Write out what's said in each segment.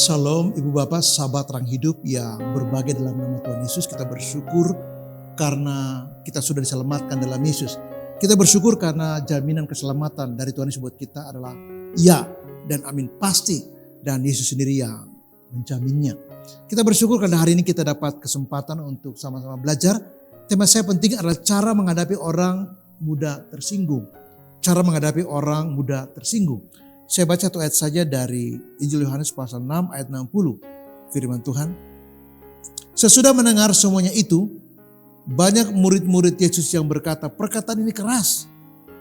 Shalom Ibu Bapak, sahabat Terang Hidup yang berbahagia dalam nama Tuhan Yesus. Kita bersyukur karena kita sudah diselamatkan dalam Yesus. Kita bersyukur karena jaminan keselamatan dari Tuhan Yesus buat kita adalah ya dan amin pasti. Dan Yesus sendiri yang menjaminnya. Kita bersyukur karena hari ini kita dapat kesempatan untuk sama-sama belajar. Tema saya penting adalah cara menghadapi orang mudah tersinggung. Cara menghadapi orang mudah tersinggung. Saya baca satu ayat saja dari Injil Yohanes pasal 6 ayat 60. Firman Tuhan. Sesudah mendengar semuanya itu, banyak murid-murid Yesus yang berkata, perkataan ini keras.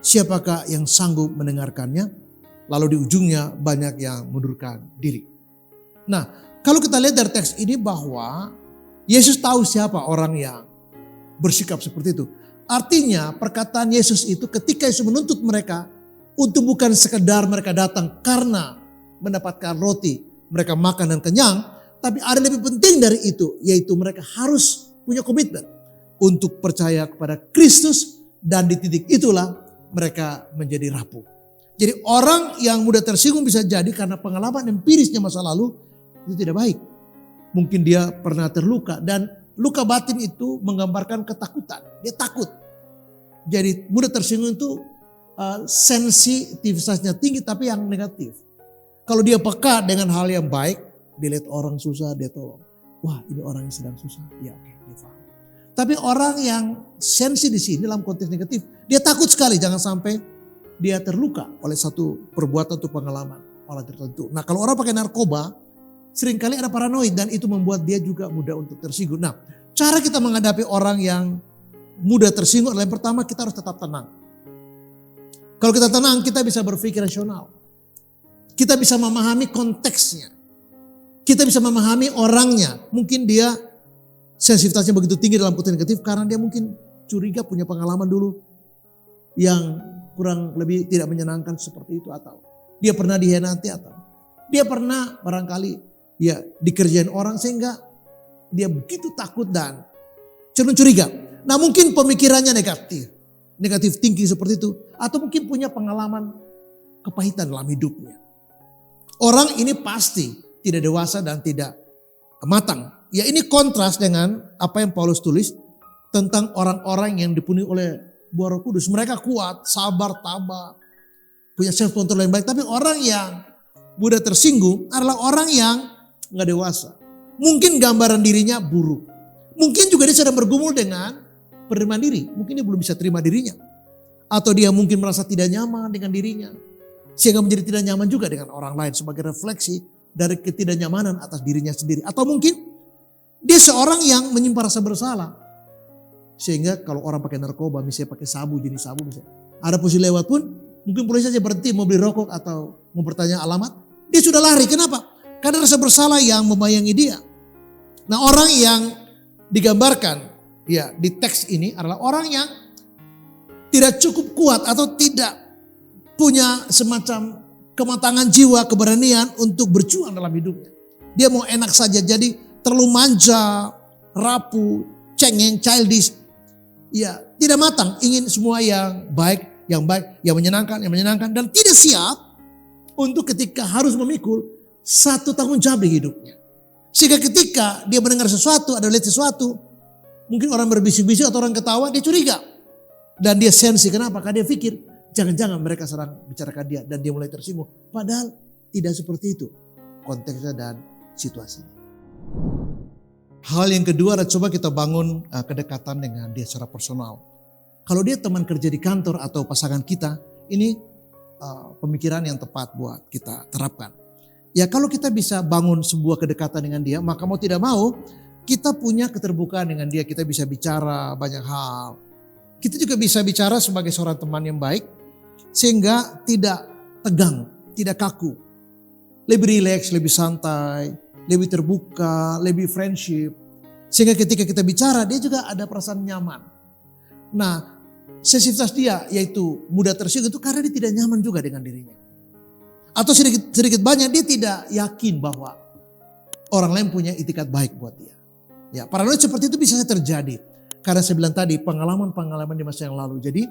Siapakah yang sanggup mendengarkannya? Lalu di ujungnya banyak yang mundurkan diri. Nah, kalau kita lihat dari teks ini bahwa Yesus tahu siapa orang yang bersikap seperti itu. Artinya perkataan Yesus itu ketika Yesus menuntut mereka, untuk bukan sekedar mereka datang karena mendapatkan roti, mereka makan dan kenyang. Tapi ada lebih penting dari itu, yaitu mereka harus punya komitmen untuk percaya kepada Kristus. Dan di titik itulah mereka menjadi rapuh. Jadi orang yang mudah tersinggung bisa jadi karena pengalaman empirisnya masa lalu itu tidak baik. Mungkin dia pernah terluka dan luka batin itu menggambarkan ketakutan. Dia takut. Jadi mudah tersinggung itu sensitivitasnya tinggi tapi yang negatif. Kalau dia peka dengan hal yang baik, dia lihat orang susah, dia tolong. Wah, ini orang yang sedang susah. Ya oke, dia paham. Tapi orang yang sensi di sini dalam konteks negatif, dia takut sekali jangan sampai dia terluka oleh satu perbuatan atau pengalaman orang tertentu. Nah, kalau orang pakai narkoba, seringkali ada paranoid dan itu membuat dia juga mudah untuk tersinggung. Nah, cara kita menghadapi orang yang mudah tersinggung adalah yang pertama kita harus tetap tenang. Kalau kita tenang, kita bisa berpikir rasional. Kita bisa memahami konteksnya. Kita bisa memahami orangnya. Mungkin dia sensitivitasnya begitu tinggi dalam konteks negatif karena dia mungkin curiga punya pengalaman dulu yang kurang lebih tidak menyenangkan seperti itu. Atau dia pernah dihianati atau dia pernah barangkali ya dikerjain orang sehingga dia begitu takut dan cenderung curiga. Nah mungkin pemikirannya negatif thinking seperti itu. Atau mungkin punya pengalaman kepahitan dalam hidupnya. Orang ini pasti tidak dewasa dan tidak matang. Ya ini kontras dengan apa yang Paulus tulis tentang orang-orang yang dipenuhi oleh buah Roh Kudus. Mereka kuat, sabar, tabah, punya self control yang baik. Tapi orang yang mudah tersinggung adalah orang yang gak dewasa. Mungkin gambaran dirinya buruk. Mungkin juga dia sedang bergumul dengan penerimaan diri. Mungkin dia belum bisa terima dirinya. Atau dia mungkin merasa tidak nyaman dengan dirinya. Sehingga menjadi tidak nyaman juga dengan orang lain. Sebagai refleksi dari ketidaknyamanan atas dirinya sendiri. Atau mungkin dia seorang yang menyimpan rasa bersalah. Sehingga kalau orang pakai narkoba, misalnya pakai sabu, jenis sabu misalnya. Ada polisi lewat pun, mungkin polisi saja berhenti mau beli rokok atau mau bertanya alamat. Dia sudah lari, kenapa? Karena rasa bersalah yang membayangi dia. Nah orang yang digambarkan ya di teks ini adalah orang yang tidak cukup kuat atau tidak punya semacam kematangan jiwa, keberanian untuk berjuang dalam hidupnya. Dia mau enak saja jadi terlalu manja, rapuh, cengeng, childish. Ya tidak matang, ingin semua yang baik, yang menyenangkan dan tidak siap untuk ketika harus memikul satu tanggung jawab di hidupnya. Sehingga ketika dia mendengar sesuatu, ada lihat sesuatu, mungkin orang berbisik-bisik atau orang ketawa, dia curiga. Dan dia sensi, kenapa? Karena dia pikir, jangan-jangan mereka sedang bicarakan dia. Dan dia mulai tersinggung. Padahal tidak seperti itu konteksnya dan situasinya. Hal yang kedua adalah coba kita bangun kedekatan dengan dia secara personal. Kalau dia teman kerja di kantor atau pasangan kita, ini pemikiran yang tepat buat kita terapkan. Ya kalau kita bisa bangun sebuah kedekatan dengan dia, maka mau tidak mau, kita punya keterbukaan dengan dia, kita bisa bicara banyak hal. Kita juga bisa bicara sebagai seorang teman yang baik, sehingga tidak tegang, tidak kaku. Lebih rileks, lebih santai, lebih terbuka, lebih friendship. Sehingga ketika kita bicara, dia juga ada perasaan nyaman. Nah, sensitivitas dia yaitu mudah tersinggung itu karena dia tidak nyaman juga dengan dirinya. Atau sedikit banyak dia tidak yakin bahwa orang lain punya itikat baik buat dia. Ya, paranoid seperti itu bisa terjadi. Karena saya bilang tadi pengalaman-pengalaman di masa yang lalu. Jadi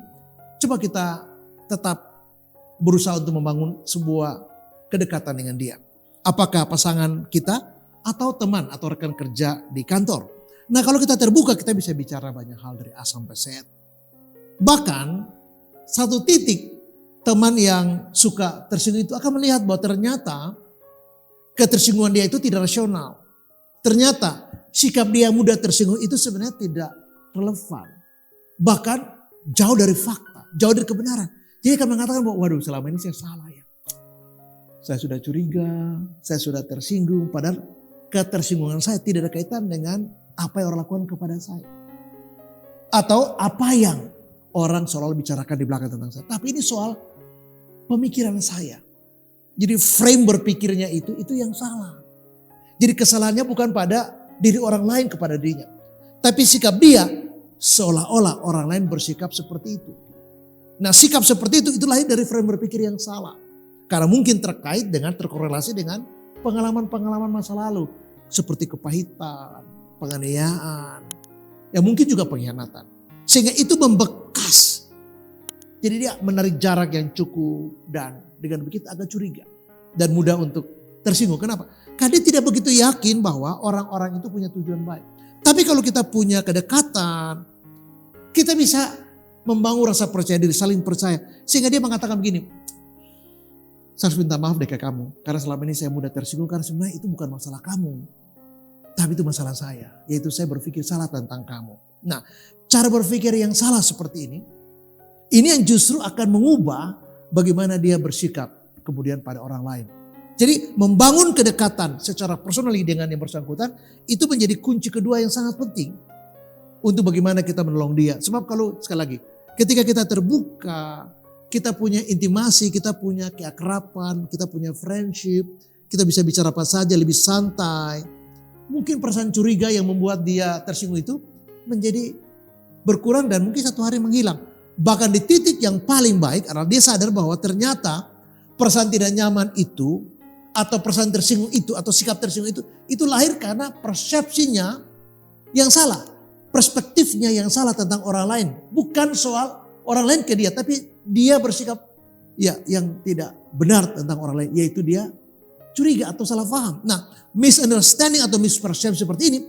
coba kita tetap berusaha untuk membangun sebuah kedekatan dengan dia. Apakah pasangan kita atau teman atau rekan kerja di kantor. Nah kalau kita terbuka kita bisa bicara banyak hal dari A sampai Z. Bahkan satu titik teman yang suka tersinggung itu akan melihat bahwa ternyata ketersinggungan dia itu tidak rasional. Ternyata sikap dia mudah tersinggung itu sebenarnya tidak relevan. Bahkan jauh dari fakta, jauh dari kebenaran. Jadi akan mengatakan bahwa waduh selama ini saya salah ya. Saya sudah curiga, saya sudah tersinggung. Padahal ketersinggungan saya tidak ada kaitan dengan apa yang orang lakukan kepada saya. Atau apa yang orang selalu bicarakan di belakang tentang saya. Tapi ini soal pemikiran saya. Jadi frame berpikirnya itu yang salah. Jadi kesalahannya bukan pada diri orang lain kepada dirinya. Tapi sikap dia seolah-olah orang lain bersikap seperti itu. Nah sikap seperti itu lahir dari frame berpikir yang salah. Karena mungkin terkorelasi dengan pengalaman-pengalaman masa lalu. Seperti kepahitan, penganiayaan, ya mungkin juga pengkhianatan. Sehingga itu membekas. Jadi dia menarik jarak yang cukup dan dengan begitu agak curiga. Dan mudah untuk tersinggung. Kenapa? Karena dia tidak begitu yakin bahwa orang-orang itu punya tujuan baik. Tapi kalau kita punya kedekatan, kita bisa membangun rasa percaya diri, saling percaya. Sehingga dia mengatakan begini, saya harus minta maaf deh ke kamu. Karena selama ini saya mudah tersinggung. Karena sebenarnya itu bukan masalah kamu. Tapi itu masalah saya. Yaitu saya berpikir salah tentang kamu. Nah cara berpikir yang salah seperti ini. Ini yang justru akan mengubah bagaimana dia bersikap kemudian pada orang lain. Jadi membangun kedekatan secara personal dengan yang bersangkutan. Itu menjadi kunci kedua yang sangat penting. Untuk bagaimana kita menolong dia. Sebab kalau sekali lagi. Ketika kita terbuka. Kita punya intimasi, kita punya keakraban, kita punya friendship. Kita bisa bicara apa saja lebih santai. Mungkin perasaan curiga yang membuat dia tersinggung itu menjadi berkurang dan mungkin satu hari menghilang. Bahkan di titik yang paling baik adalah dia sadar bahwa ternyata perasaan tidak nyaman itu atau perasaan tersinggung itu atau sikap tersinggung itu lahir karena persepsinya yang salah. Perspektifnya yang salah tentang orang lain. Bukan soal orang lain ke dia, tapi dia bersikap ya yang tidak benar tentang orang lain, yaitu dia curiga atau salah paham. Nah, misunderstanding atau mispersepsi seperti ini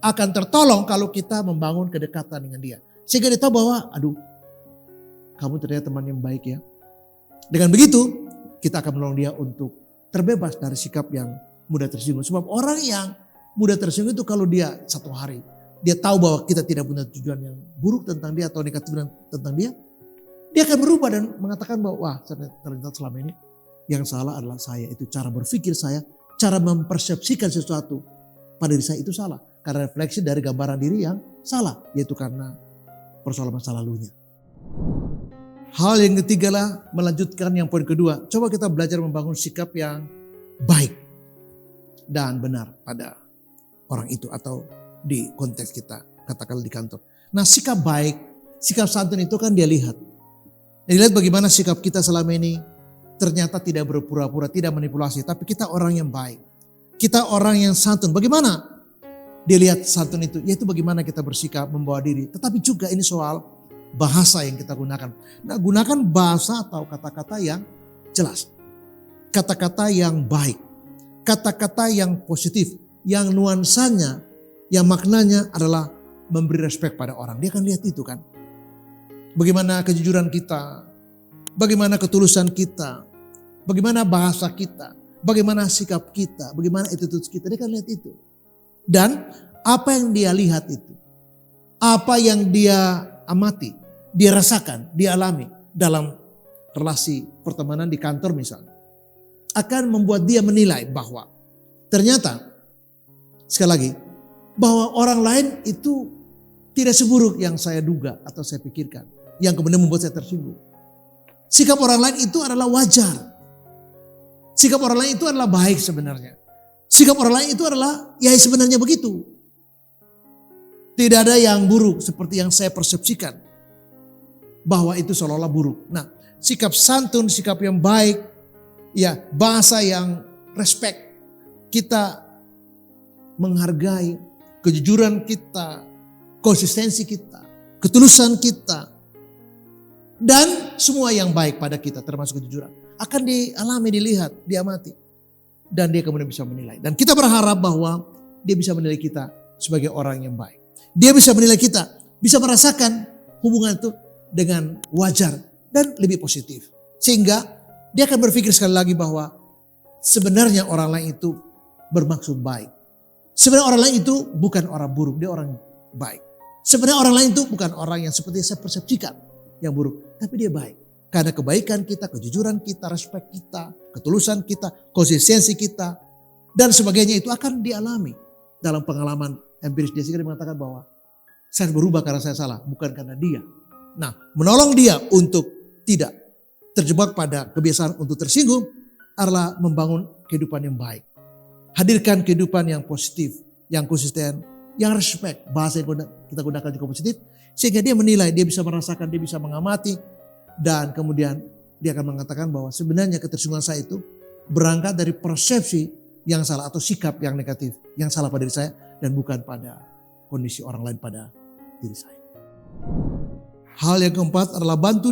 akan tertolong kalau kita membangun kedekatan dengan dia. Sehingga dia tahu bahwa, aduh, kamu ternyata teman yang baik ya. Dengan begitu, kita akan menolong dia untuk terbebas dari sikap yang mudah tersinggung. Sebab orang yang mudah tersinggung itu kalau dia satu hari, dia tahu bahwa kita tidak punya tujuan yang buruk tentang dia atau negatif tentang dia, dia akan berubah dan mengatakan bahwa wah ternyata selama ini yang salah adalah saya. Itu cara berpikir saya, cara mempersepsikan sesuatu pada diri saya itu salah. Karena refleksi dari gambaran diri yang salah, yaitu karena persoalan masa lalunya. Hal yang ketiga lah melanjutkan yang poin kedua. Coba kita belajar membangun sikap yang baik dan benar pada orang itu atau di konteks kita, katakanlah di kantor. Nah sikap baik, sikap santun itu kan dia lihat. Dan lihat bagaimana sikap kita selama ini ternyata tidak berpura-pura, tidak manipulasi. Tapi kita orang yang baik. Kita orang yang santun. Bagaimana dia lihat santun itu? Yaitu bagaimana kita bersikap, membawa diri. Tetapi juga ini soal bahasa yang kita gunakan. Nah gunakan bahasa atau kata-kata yang jelas. Kata-kata yang baik. Kata-kata yang positif. Yang nuansanya, yang maknanya adalah memberi respect pada orang. Dia akan lihat itu kan. Bagaimana kejujuran kita, bagaimana ketulusan kita, bagaimana bahasa kita, bagaimana sikap kita, bagaimana attitude kita. Dia akan lihat itu. Dan apa yang dia lihat itu, apa yang dia amati, dia rasakan, dia alami dalam relasi pertemanan di kantor misalnya, akan membuat dia menilai bahwa ternyata, sekali lagi, bahwa orang lain itu tidak seburuk yang saya duga atau saya pikirkan. Yang kemudian membuat saya tersinggung. Sikap orang lain itu adalah wajar. Sikap orang lain itu adalah baik sebenarnya. Sikap orang lain itu adalah ya sebenarnya begitu. Tidak ada yang buruk seperti yang saya persepsikan. Bahwa itu seolah-olah buruk. Nah sikap santun, sikap yang baik. Ya bahasa yang respect. Kita menghargai kejujuran kita. Konsistensi kita. Ketulusan kita. Dan semua yang baik pada kita termasuk kejujuran. Akan dialami, dilihat, diamati. dan dia kemudian bisa menilai. Dan kita berharap bahwa dia bisa menilai kita sebagai orang yang baik. Dia bisa menilai kita, bisa merasakan hubungan itu dengan wajar dan lebih positif. Sehingga dia akan berpikir sekali lagi bahwa sebenarnya orang lain itu bermaksud baik. Sebenarnya orang lain itu bukan orang buruk, dia orang baik. Sebenarnya orang lain itu bukan orang yang seperti saya persepsikan yang buruk, tapi dia baik. Karena kebaikan kita, kejujuran kita, respek kita, ketulusan kita, konsistensi kita, dan sebagainya itu akan dialami dalam pengalaman empiris dia. Sehingga dia mengatakan bahwa saya berubah karena saya salah, bukan karena dia. Nah, menolong dia untuk tidak terjebak pada kebiasaan untuk tersinggung adalah membangun kehidupan yang baik. Hadirkan kehidupan yang positif, yang konsisten, yang respect. Bahasa yang kita gunakan juga positif. Sehingga dia menilai, dia bisa merasakan, dia bisa mengamati. Dan kemudian dia akan mengatakan bahwa sebenarnya ketersinggungan saya itu berangkat dari persepsi yang salah atau sikap yang negatif. Yang salah pada diri saya dan bukan pada kondisi orang lain pada diri saya. Hal yang keempat adalah bantu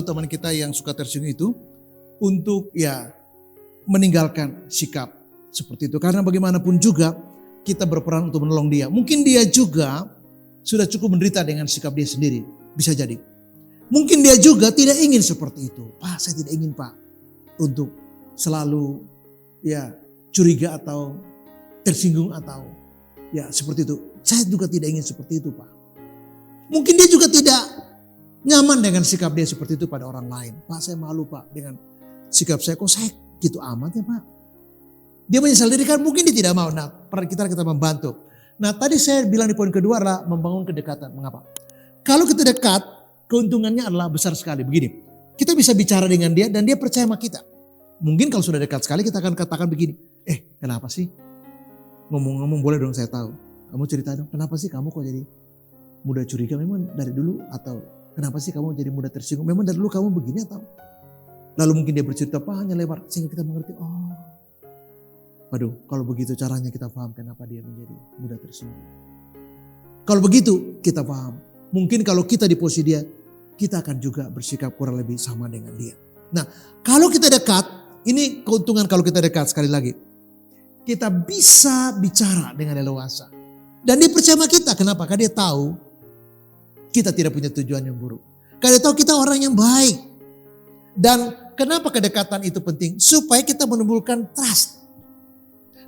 teman kita yang suka tersinggung itu untuk meninggalkan sikap seperti itu. Karena bagaimanapun juga kita berperan untuk menolong dia. Mungkin dia juga sudah cukup menderita dengan sikap dia sendiri. Bisa jadi. Mungkin dia juga tidak ingin seperti itu. Pak, saya tidak ingin Pak untuk selalu curiga atau tersinggung atau seperti itu. Saya juga tidak ingin seperti itu Pak. Mungkin dia juga tidak nyaman dengan sikap dia seperti itu pada orang lain. Pak, saya malu Pak dengan sikap saya. Kok saya gitu amat ya Pak? Dia menyesal diri kan mungkin dia tidak mau. Nah, peran kita membantu. Nah, tadi saya bilang di poin kedua adalah membangun kedekatan. Mengapa? Kalau kita dekat, keuntungannya adalah besar sekali. Begini, kita bisa bicara dengan dia dan dia percaya sama kita. Mungkin kalau sudah dekat sekali kita akan katakan begini, kenapa sih? Ngomong-ngomong boleh dong saya tahu. Kamu cerita dong, kenapa sih kamu kok jadi mudah curiga memang dari dulu? Atau kenapa sih kamu jadi mudah tersinggung? Memang dari dulu kamu begini atau? Lalu mungkin dia bercerita hanya lewat sehingga kita mengerti, waduh kalau begitu caranya kita paham kenapa dia menjadi mudah tersinggung. Kalau begitu kita paham. Mungkin kalau kita di posisi dia, kita akan juga bersikap kurang lebih sama dengan dia. Nah, kalau kita dekat, ini keuntungan kalau kita dekat sekali lagi. Kita bisa bicara dengan leluasa. Dan dia percaya sama kita. Kenapa? Karena dia tahu kita tidak punya tujuan yang buruk. Karena dia tahu kita orang yang baik. Dan kenapa kedekatan itu penting? Supaya kita menimbulkan trust.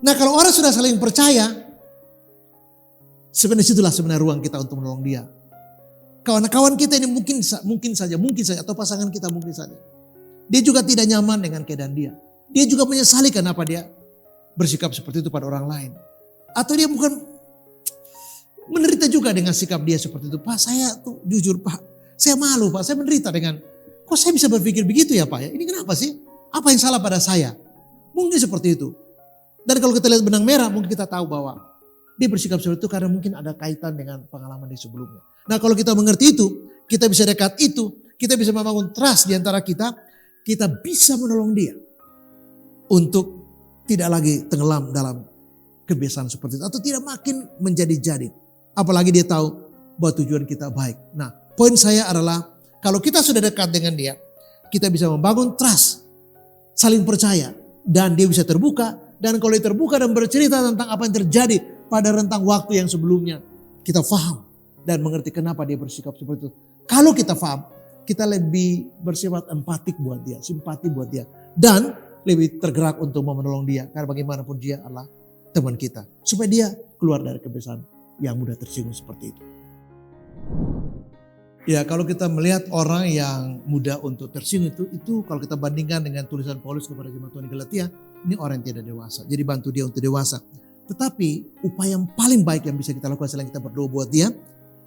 Nah, kalau orang sudah saling percaya, sebenarnya situlah sebenarnya ruang kita untuk menolong dia. Kawan-kawan kita ini mungkin saja atau pasangan kita mungkin saja. Dia juga tidak nyaman dengan keadaan dia. Dia juga menyesali kenapa dia bersikap seperti itu pada orang lain. Atau dia bukan menderita juga dengan sikap dia seperti itu. Pak, saya tuh jujur Pak, saya malu Pak, saya menderita dengan, kok saya bisa berpikir begitu ya Pak ya? Ini kenapa sih? Apa yang salah pada saya? Mungkin seperti itu. Dan kalau kita lihat benang merah mungkin kita tahu bahwa dia bersikap seperti itu karena mungkin ada kaitan dengan pengalaman di sebelumnya. Nah, kalau kita mengerti itu, kita bisa dekat itu, kita bisa membangun trust di antara kita bisa menolong dia untuk tidak lagi tenggelam dalam kebiasaan seperti itu atau tidak makin menjadi-jadi. Apalagi dia tahu bahwa tujuan kita baik. Nah, poin saya adalah kalau kita sudah dekat dengan dia, kita bisa membangun trust, saling percaya dan dia bisa terbuka. Dan kalau dia terbuka dan bercerita tentang apa yang terjadi pada rentang waktu yang sebelumnya, kita paham dan mengerti kenapa dia bersikap seperti itu. Kalau kita paham, kita lebih bersifat empatik buat dia, simpati buat dia. Dan lebih tergerak untuk menolong dia. Karena bagaimanapun dia adalah teman kita. Supaya dia keluar dari kebiasaan yang mudah tersinggung seperti itu. Ya, kalau kita melihat orang yang mudah untuk tersinggung itu kalau kita bandingkan dengan tulisan Paulus kepada jemaat Tuhan di Galatia, ini orang yang tidak dewasa. Jadi bantu dia untuk dewasa. Tetapi upaya yang paling baik yang bisa kita lakukan selain kita berdoa buat dia,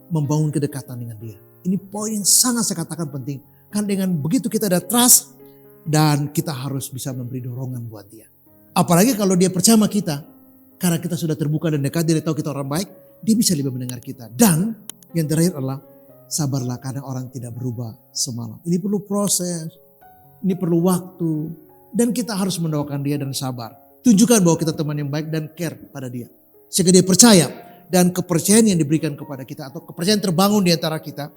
membangun kedekatan dengan dia. Ini poin yang sangat saya katakan penting. Karena dengan begitu kita ada trust dan kita harus bisa memberi dorongan buat dia. Apalagi kalau dia percaya sama kita, karena kita sudah terbuka dan dekat, dia tahu kita orang baik, dia bisa lebih mendengar kita. Dan yang terakhir adalah sabarlah karena orang tidak berubah semalam. Ini perlu proses, ini perlu waktu. Dan kita harus mendoakan dia dan sabar. Tunjukkan bahwa kita teman yang baik dan care pada dia. Sehingga dia percaya dan kepercayaan yang diberikan kepada kita atau kepercayaan terbangun di antara kita.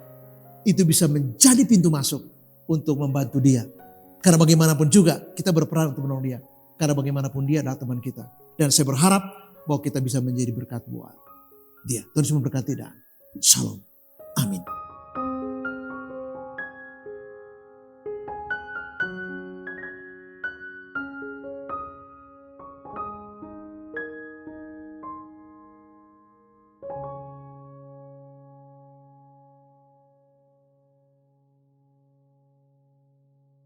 Itu bisa menjadi pintu masuk untuk membantu dia. Karena bagaimanapun juga kita berperan untuk menolong dia. Karena bagaimanapun dia adalah teman kita. Dan saya berharap bahwa kita bisa menjadi berkat buat dia. Tuhan Yesus memberkati dan shalom. Amin.